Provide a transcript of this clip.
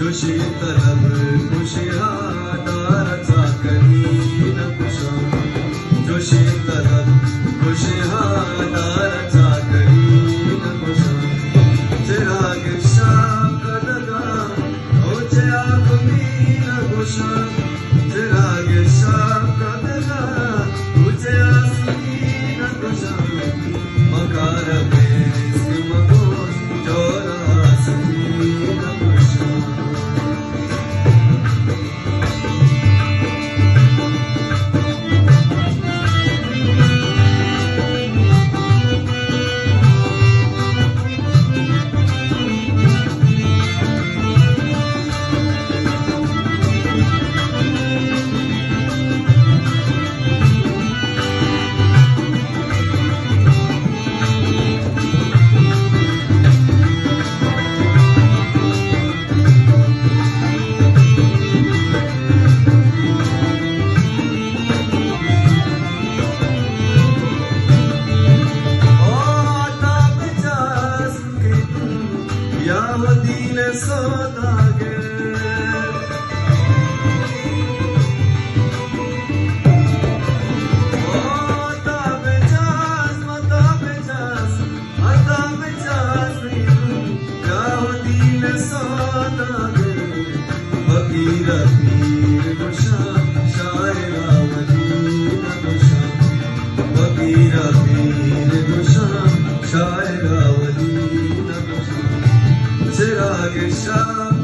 जोशी तलब खुशियादाराचा कधी न कुशा जोशी तलब खुशियादाराचा कधी न कुशा चिराग शाख दगा ओचे आखमी न कुशा चिराग शाख दगा ओचे आसमी न कुशा मकार बेस मगोश जोरा आसमी न कुशा यावदीने सोदागे यावदीने सोदागे भगीरथीर कुशा शायरावदीन कुशा भगीरथीर कुशा शायरावदीन कुशा चिराग शाख